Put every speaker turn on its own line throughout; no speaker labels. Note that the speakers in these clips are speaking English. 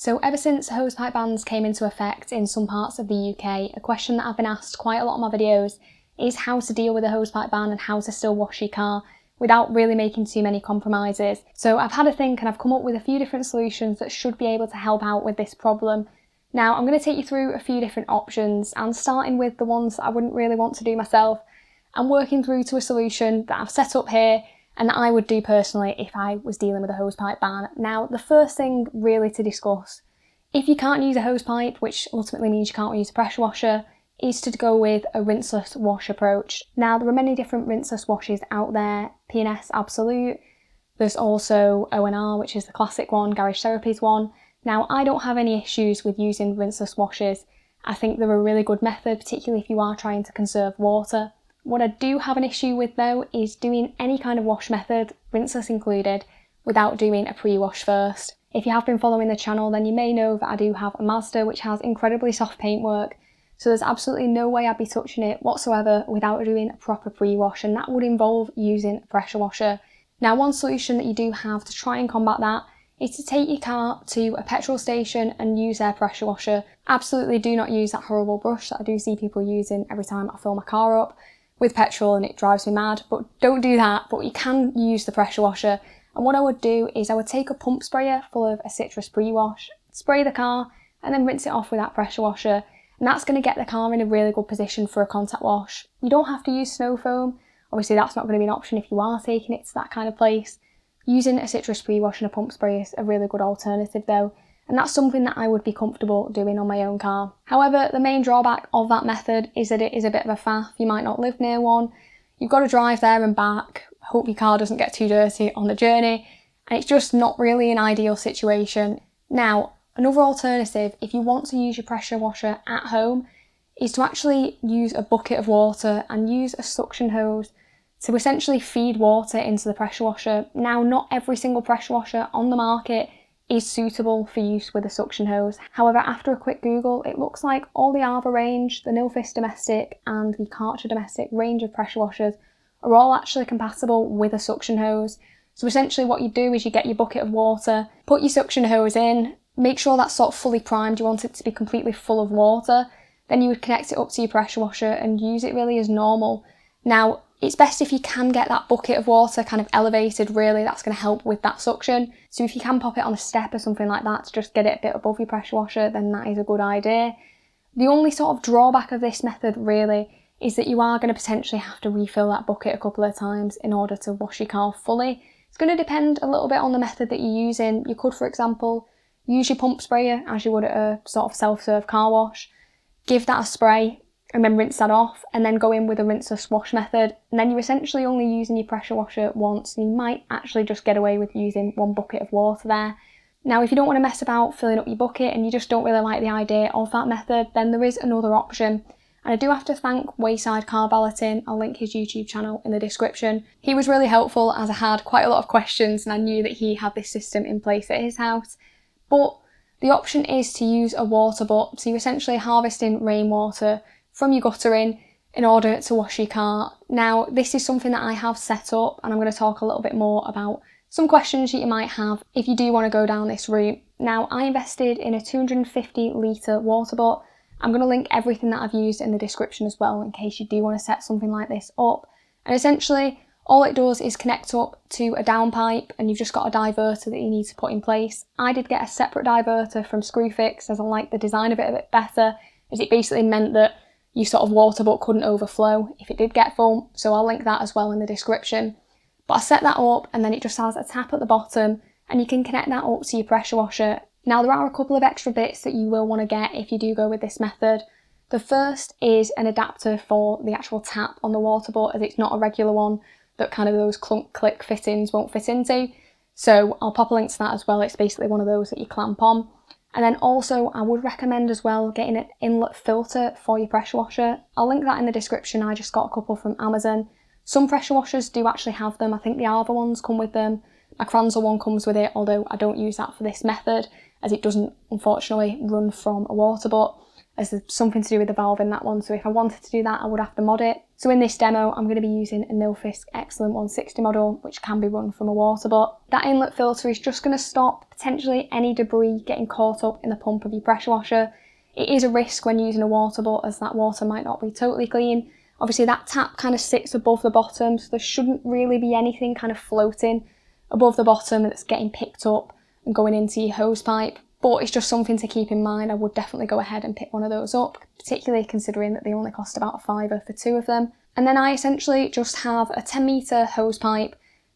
So ever since hosepipe bans came into effect in some parts of the UK, a question that I've been asked quite a lot of my videos is how to deal with a hosepipe ban and how to still wash your car without really making too many compromises. So I've had a think and I've come up with a few different solutions that should be able to help out with this problem. Now I'm going to take you through a few different options, and starting with the ones that I wouldn't really want to do myself and working through to a solution that I've set up here and that I would do personally if I was dealing with a hosepipe ban. Now, the first thing really to discuss, if you can't use a hosepipe, which ultimately means you can't use a pressure washer, is to go with a rinseless wash approach. Now, there are many different rinseless washes out there. P&S Absolute, there's also O&R, which is the classic one, Garage Therapy's one. Now, I don't have any issues with using rinseless washes. I think they're a really good method, particularly if you are trying to conserve water. What I do have an issue with though is doing any kind of wash method, rinseless included, without doing a pre-wash first. If you have been following the channel, then you may know that I do have a Mazda which has incredibly soft paintwork, so there's absolutely no way I'd be touching it whatsoever without doing a proper pre-wash, and that would involve using a pressure washer. Now, one solution that you do have to try and combat that is to take your car to a petrol station and use their pressure washer. Absolutely do not use that horrible brush that I do see people using every time I fill my car up with petrol, and it drives me mad, but don't do that. But you can use the pressure washer, and what I would do is I would take a pump sprayer full of a citrus pre-wash, spray the car and then rinse it off with that pressure washer, and that's going to get the car in a really good position for a contact wash. You don't have to use snow foam, obviously that's not going to be an option if you are taking it to that kind of place. Using a citrus pre-wash and a pump spray is a really good alternative though, and that's something that I would be comfortable doing on my own car. However, the main drawback of that method is that it is a bit of a faff. You might not live near one, you've got to drive there and back, hope your car doesn't get too dirty on the journey, and it's just not really an ideal situation. Now, another alternative, if you want to use your pressure washer at home, is to actually use a bucket of water and use a suction hose to essentially feed water into the pressure washer. Now, not every single pressure washer on the market is suitable for use with a suction hose. However, after a quick Google, it looks like all the Arva range, the Nilfisk Domestic and the Karcher Domestic range of pressure washers are all actually compatible with a suction hose. So essentially what you do is you get your bucket of water, put your suction hose in, make sure that's sort of fully primed, you want it to be completely full of water, then you would connect it up to your pressure washer and use it really as normal. Now, it's best if you can get that bucket of water kind of elevated, really, that's going to help with that suction. So if you can pop it on a step or something like that to just get it a bit above your pressure washer, then that is a good idea. The only sort of drawback of this method really is that you are going to potentially have to refill that bucket a couple of times in order to wash your car fully. It's going to depend a little bit on the method that you're using. You could, for example, use your pump sprayer as you would at a sort of self-serve car wash, give that a spray, and then rinse that off, and then go in with a rinseless wash method, and then you're essentially only using your pressure washer once, and you might actually just get away with using one bucket of water there. Now, if you don't want to mess about filling up your bucket and you just don't really like the idea of that method, then there is another option. And I do have to thank Wayside Car Balloting. I'll link his YouTube channel in the description. He was really helpful as I had quite a lot of questions and I knew that he had this system in place at his house. But the option is to use a water butt, so you're essentially harvesting rainwater from your guttering in order to wash your car. Now, this is something that I have set up, and I'm going to talk a little bit more about some questions that you might have if you do want to go down this route. Now, I invested in a 250 litre water butt. I'm going to link everything that I've used in the description as well in case you do want to set something like this up. And essentially, all it does is connect up to a downpipe, and you've just got a diverter that you need to put in place. I did get a separate diverter from Screwfix as I like the design of it a bit better, as it basically meant that your sort of water butt couldn't overflow if it did get full, so I'll link that as well in the description. But I set that up, and then it just has a tap at the bottom, and you can connect that up to your pressure washer. Now, there are a couple of extra bits that you will want to get if you do go with this method. The first is an adapter for the actual tap on the water butt, as it's not a regular one that kind of those clunk click fittings won't fit into. So I'll pop a link to that as well. It's basically one of those that you clamp on. And then also I would recommend as well getting an inlet filter for your pressure washer. I'll link that in the description. I just got a couple from Amazon. Some pressure washers do actually have them. I think the Arva ones come with them. My Kranzel one comes with it, although I don't use that for this method as it doesn't unfortunately run from a water butt. as there's something to do with the valve in that one. So if I wanted to do that, I would have to mod it. So in this demo, I'm going to be using a Nilfisk Excellent 160 model, which can be run from a water bot. That inlet filter is just going to stop potentially any debris getting caught up in the pump of your pressure washer. It is a risk when using a water bot, as that water might not be totally clean. Obviously that tap kind of sits above the bottom, so there shouldn't really be anything kind of floating above the bottom that's getting picked up and going into your hose pipe. But it's just something to keep in mind. I would definitely go ahead and pick one of those up, particularly considering that they only cost about £5 for 2 of them. And then I essentially just have a 10-metre hose pipe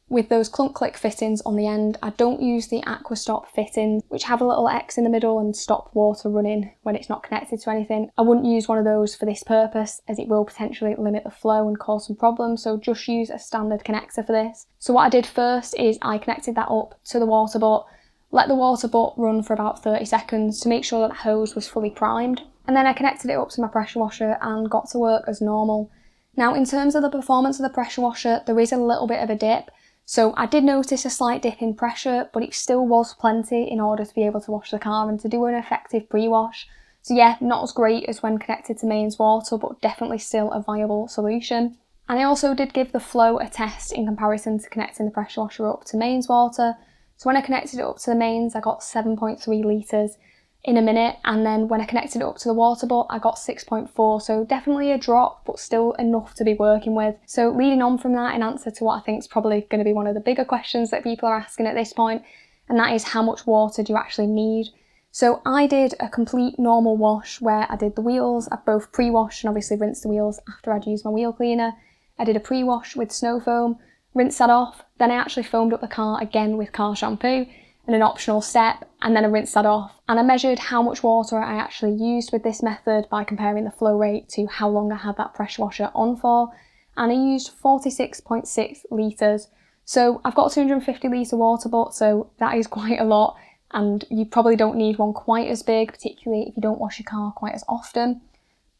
with those clunk click fittings on the end. I don't use the Aquastop fittings, which have a little X in the middle and stop water running when it's not connected to anything. I wouldn't use one of those for this purpose, as it will potentially limit the flow and cause some problems, so just use a standard connector for this. So what I did first is I connected that up to the water butt, let the water butt run for about 30 seconds to make sure that the hose was fully primed, and then I connected it up to my pressure washer and got to work as normal. Now in terms of the performance of the pressure washer, there is a little bit of a dip, so I did notice a slight dip in pressure, but it still was plenty in order to be able to wash the car and to do an effective pre-wash. So yeah, not as great as when connected to mains water, but definitely still a viable solution. And I also did give the flow a test in comparison to connecting the pressure washer up to mains water. So when I connected it up to the mains, I got 7.3 litres in a minute, and then when I connected it up to the water butt, I got 6.4, so definitely a drop, but still enough to be working with. So leading on from that, in answer to what I think is probably going to be one of the bigger questions that people are asking at this point, and that is how much water do you actually need? So I did a complete normal wash where I did the wheels. I both pre-washed and obviously rinsed the wheels after I'd used my wheel cleaner. I did a pre-wash with snow foam, rinsed that off, then I actually foamed up the car again with car shampoo and an optional step, and then I rinsed that off. And I measured how much water I actually used with this method by comparing the flow rate to how long I had that pressure washer on for, and I used 46.6 litres. So I've got a 250 litre water butt, so that is quite a lot, and you probably don't need one quite as big, particularly if you don't wash your car quite as often.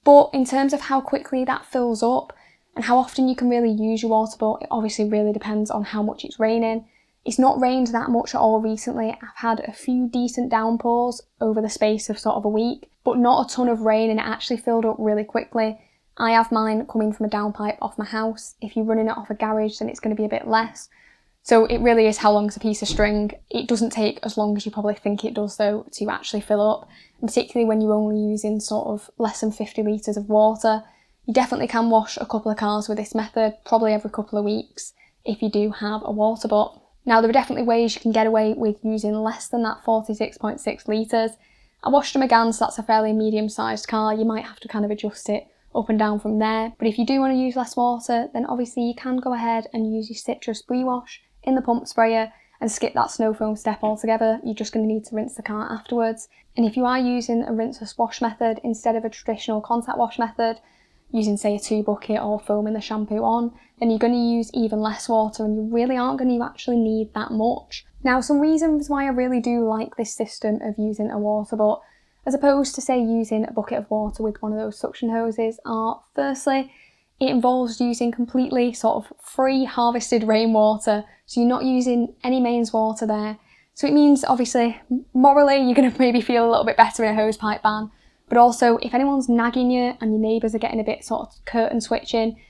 But in terms of how quickly that fills up and how often you can really use your water butt, it obviously really depends on how much it's raining. It's not rained that much at all recently. I've had a few decent downpours over the space of sort of a week, but not a ton of rain, and it actually filled up really quickly. I have mine coming from a downpipe off my house. If you're running it off a garage, then it's going to be a bit less. So it really is how long's a piece of string. It doesn't take as long as you probably think it does though to actually fill up, and particularly when you're only using sort of less than 50 litres of water. You definitely can wash a couple of cars with this method, probably every couple of weeks, if you do have a water butt. Now there are definitely ways you can get away with using less than that 46.6 litres. I washed a Megane, so that's a fairly medium-sized car. You might have to kind of adjust it up and down from there. But if you do want to use less water, then obviously you can go ahead and use your citrus pre-wash in the pump sprayer and skip that snow foam step altogether. You're just going to need to rinse the car afterwards. And if you are using a rinseless wash method instead of a traditional contact wash method, using say a 2 bucket or foaming the shampoo on, then you're going to use even less water and you really aren't going to actually need that much. Now some reasons why I really do like this system of using a water butt as opposed to say using a bucket of water with one of those suction hoses are, firstly, it involves using completely sort of free harvested rainwater, so you're not using any mains water there. So it means obviously morally you're going to maybe feel a little bit better in a hosepipe ban. But also, if anyone's nagging you and your neighbours are getting a bit sort of curtain switching,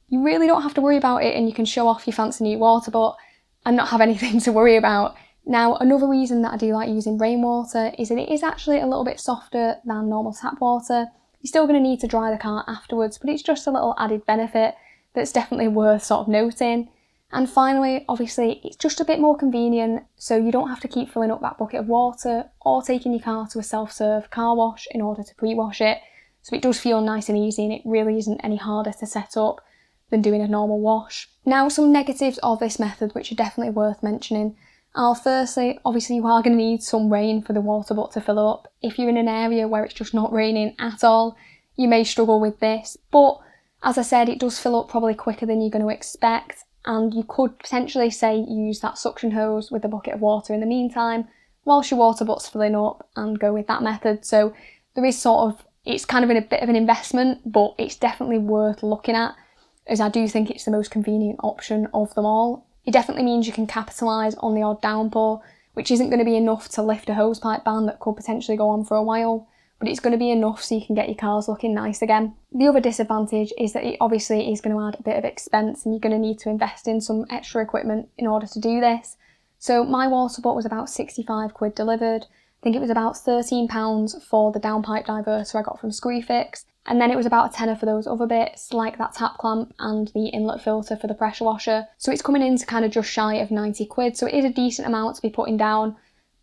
you really don't have to worry about it and you can show off your fancy new water butt and not have anything to worry about. Now, another reason that I do like using rainwater is that it is actually a little bit softer than normal tap water. You're still going to need to dry the car afterwards, but it's just a little added benefit that's definitely worth sort of noting. And finally, obviously, it's just a bit more convenient, so you don't have to keep filling up that bucket of water or taking your car to a self-serve car wash in order to pre-wash it. So it does feel nice and easy and it really isn't any harder to set up than doing a normal wash. Now, some negatives of this method which are definitely worth mentioning are, firstly, obviously you are going to need some rain for the water butt to fill up. If you're in an area where it's just not raining at all, you may struggle with this, but as I said, it does fill up probably quicker than you're going to expect. And you could potentially say use that suction hose with a bucket of water in the meantime whilst your water butt's filling up and go with that method. So there is sort of, it's kind of a bit of an investment, but it's definitely worth looking at, as I do think it's the most convenient option of them all. It definitely means you can capitalise on the odd downpour, which isn't going to be enough to lift a hosepipe ban that could potentially go on for a while. but it's going to be enough so you can get your cars looking nice again. The other disadvantage is that it obviously is going to add a bit of expense and you're going to need to invest in some extra equipment in order to do this. So my water butt was about 65 quid delivered. I think it was about £13 for the downpipe diverter I got from Screwfix. And then it was about a tenner for those other bits, like that tap clamp and the inlet filter for the pressure washer. So it's coming in to kind of just shy of 90 quid. So it is a decent amount to be putting down,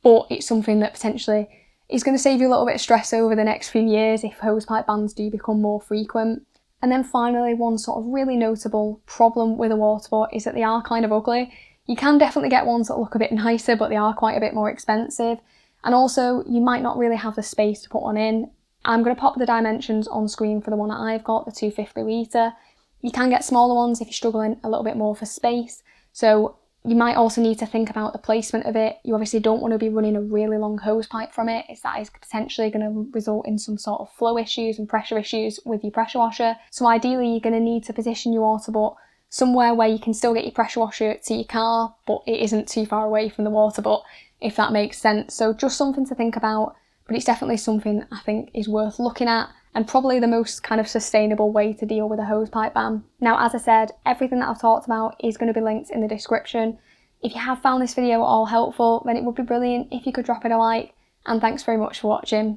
but it's something that potentially is going to save you a little bit of stress over the next few years if hosepipe bans do become more frequent. And then finally, one sort of really notable problem with a water butt is that they are kind of ugly. You can definitely get ones that look a bit nicer, but they are quite a bit more expensive. And also, you might not really have the space to put one in. I'm going to pop the dimensions on screen for the one that I've got, the 250 litre. You can get smaller ones if you're struggling a little bit more for space. So you might also need to think about the placement of it. You obviously don't want to be running a really long hose pipe from it, as that is potentially going to result in some sort of flow issues and pressure issues with your pressure washer. So ideally you're going to need to position your water butt somewhere where you can still get your pressure washer to your car, but it isn't too far away from the water butt, if that makes sense. So just something to think about, but it's definitely something I think is worth looking at and probably the most kind of sustainable way to deal with a hosepipe ban. Now, as I said, everything that I've talked about is going to be linked in the description. If you have found this video all helpful, then it would be brilliant if you could drop it a like, and thanks very much for watching.